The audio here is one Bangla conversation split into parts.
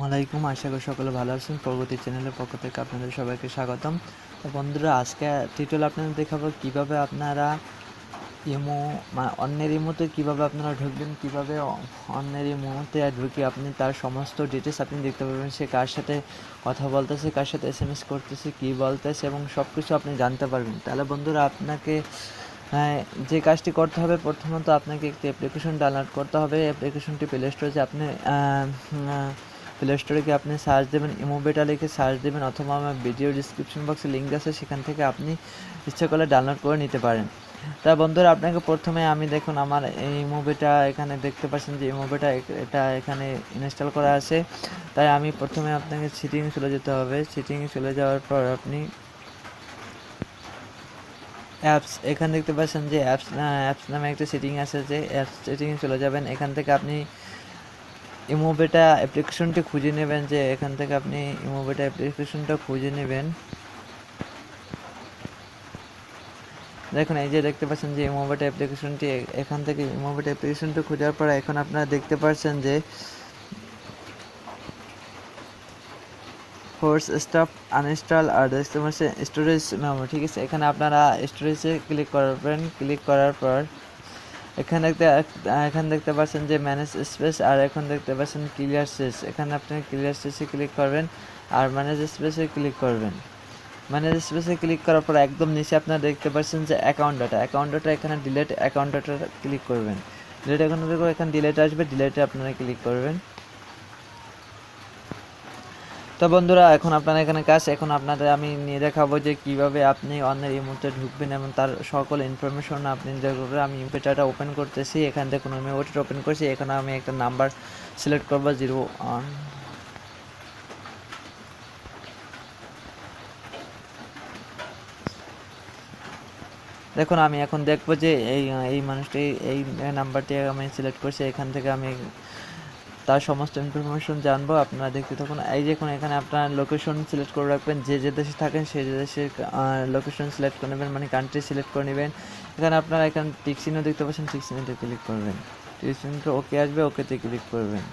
আলাইকুম, আশা করি সকলে ভালো আছেন। প্রগতি চ্যানেলের পক্ষ থেকে আপনাদের সবাইকে স্বাগতম। তো বন্ধুরা, আজকে টিউটোরিয়াল আপনাদের দেখাবো কিভাবে আপনারা ইমো অন্যের ইমোতে কিভাবে আপনারা ঢুকবেন, কিভাবে অন্যের ইমোতে ঢুকে আপনি তার সমস্ত ডিটেলস আপনি দেখতে পারবেন। সে কার সাথে কথা বলতেছে, কার সাথে এসএমএস করতেছে, কী বলতেছে এবং সব কিছু আপনি জানতে পারবেন। তাহলে বন্ধুরা, আপনাকে যে কাজটি করতে হবে, প্রথমত আপনাকে একটি অ্যাপ্লিকেশন ডাউনলোড করতে হবে। অ্যাপ্লিকেশনটি প্লে স্টোরে গিয়ে আপনি সার্চ দেবেন, ইমোবেটা লিখে সার্চ দেবেন, অথবা আমার ভিডিও ডিসক্রিপশন বক্সে লিঙ্ক আছে, সেখান থেকে আপনি ইচ্ছা করলে ডাউনলোড করে নিতে পারেন। তা বন্ধুরা, আপনাকে প্রথমে আমি দেখুন আমার এই ইমোবেটা এখানে দেখতে পাচ্ছেন যে ইমোবেটা এটা এখানে ইনস্টল করা আছে। তাই আমি প্রথমে আপনাকে সেটিংয়ে চলে যেতে হবে। সেটিংয়ে চলে যাওয়ার পর আপনি অ্যাপস, এখানে দেখতে পাচ্ছেন যে অ্যাপস নামে একটা সেটিং আছে, যে অ্যাপস সেটিংয়ে চলে যাবেন। এখান থেকে আপনি ইমোবেটা অ্যাপ্লিকেশনটি খুঁজে নেবেন, যে এখান থেকে আপনি ইমোবেটা অ্যাপ্লিকেশনটা খুঁজে নেবেন। দেখুন, এই যে দেখতে পাচ্ছেন যে ইমোবেটা অ্যাপ্লিকেশনটি, এখান থেকে ইমোবেটা অ্যাপ্লিকেশনটি খোঁজার পর এখন আপনারা দেখতে পাচ্ছেন যে ফোর্স স্টপ আনইনস্টল আর দেখতে পাচ্ছেন স্টোরেজ মেমো। ঠিক আছে, এখানে আপনারা স্টোরেজে ক্লিক করবেন। ক্লিক করার পর এখানে দেখতে পাচ্ছেন যে ম্যানেজ স্পেস, আর এখন দেখতে পাচ্ছেন ক্লিয়ার স্পেস। এখানে আপনি ক্লিয়ার স্পেসে ক্লিক করবেন আর ম্যানেজ স্পেসে ক্লিক করবেন। ম্যানেজ স্পেসে ক্লিক করার পর একদম নিচে আপনারা দেখতে পাচ্ছেন যে অ্যাকাউন্ট ডাটা, এখানে ডিলেট অ্যাকাউন্ট ডাটা ক্লিক করবেন। ডিলেট অ্যাকাউন্ট ডাটা করে এখানে ডিলেট আসবে, ডিলেটে আপনারা ক্লিক করবেন। তো বন্ধুরা, এখন আপনারা এখানে এখন আপনাদের আমি নিয়ে দেখাবো যে কিভাবে আপনি অন্যের ইমোতে ঢুকবেন এবং তার সকল ইনফরমেশন আপনি দেখবেন। আমি ইমোটা ওপেন করতেছি, এখান থেকে কোনো ইমোটা ওপেন করছি। এখানে আমি একটা নাম্বার সিলেক্ট করবো 01। দেখুন, আমি এখন দেখবো যে এই মানুষটি, এই নাম্বারটি আমি সিলেক্ট করছি। এখান থেকে আমি তার সমস্ত ইনফরমেশন জানবো। আপনারা দেখতে থাকুন। এই দেখুন, এখানে আপনার লোকেশন সিলেক্ট করে রাখবেন, যে দেশে থাকেন সেই দেশের লোকেশন সিলেক্ট করে নেবেন, মানে কান্ট্রি সিলেক্ট করে নেবেন। এখানে আপনারা এখানে টিক চিহ্ন দেখতে পাচ্ছেন, টিক চিহ্নতে ক্লিক করবেন। টিক চিহ্নতে ওকে আসবে, ওকেতে ক্লিক করবেন।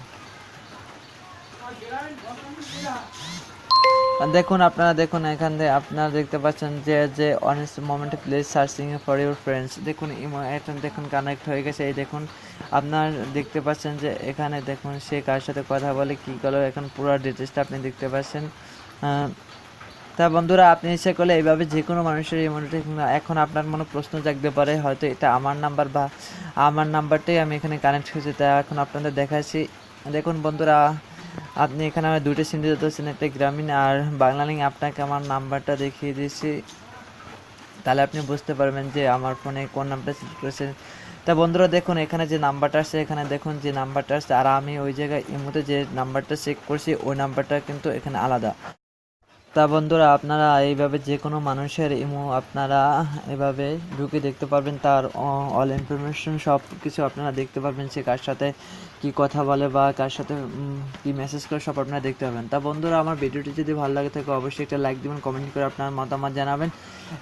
দেখুন, আপনারা দেখুন, এখান থেকে আপনারা দেখতে পাচ্ছেন যে honest moment place searching for your friends. দেখুন, এটা দেখুন কানেক্ট হয়ে গেছে। এই দেখুন, আপনার দেখতে পাচ্ছেন যে এখানে দেখুন সে কার সাথে কথা বলে, কী করলো, এখন পুরো ডিটেলসটা আপনি দেখতে পাচ্ছেন। তা বন্ধুরা, আপনি ইচ্ছে করলে এইভাবে যে কোনো মানুষের ইমোতে, এখন আপনার মনে প্রশ্ন জাগতে পারে, হয়তো এটা আমার নাম্বার বা আমার নাম্বারটাই আমি এখানে কানেক্ট হয়েছে, তা এখন আপনাদের দেখাচ্ছি। দেখুন বন্ধুরা, আপনি এখানে আমার দুটো সিম দিতে পারছেন, একটা গ্রামীণ আর বাংলা লিঙ্ক। আপনাকে আমার নাম্বারটা দেখিয়ে দিচ্ছি, তাহলে আপনি বুঝতে পারবেন যে আমার ফোনে কোন নাম্বারটা সিলেক্ট করেছেন। তা বন্ধুরা, দেখুন এখানে যে নাম্বারটা আসছে, এখানে দেখুন যে নাম্বারটা আসছে, আর আমি ওই জায়গায় ইমোতে যে নাম্বারটা চেক করছি ওই নাম্বারটা কিন্তু এখানে আলাদা। তা বন্ধুরা, আপনারা এইভাবে যে কোনো মানুষের ইমো আপনারা এভাবে ঢুকে দেখতে পারবেন, তার অল ইনফরমেশন সব কিছু আপনারা দেখতে পারবেন। সে কার সাথে কি কথা বলে বা কার সাথে কি মেসেজ করে, সব আপনারা দেখতে পাবেন। তা বন্ধুরা, আমার ভিডিওটি যদি ভালো লাগে থাকে অবশ্যই একটা লাইক দিবেন, কমেন্ট করে আপনার মতামত জানাবেন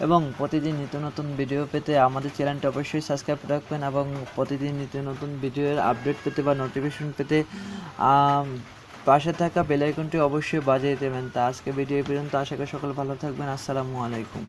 এবং প্রতিদিন নিত্য নতুন ভিডিও পেতে আমাদের চ্যানেলটা অবশ্যই সাবস্ক্রাইব রাখবেন এবং প্রতিদিন নিত্য নতুন ভিডিওর আপডেট পেতে বা নোটিফিকেশন পেতে পাশে থাকা বেল আইকনটি অবশ্যই বাজিয়ে দেবেন। তা আজকে ভিডিও পর্যন্ত, আশা করি সকলে ভালো থাকবেন। আসসালামু আলাইকুম।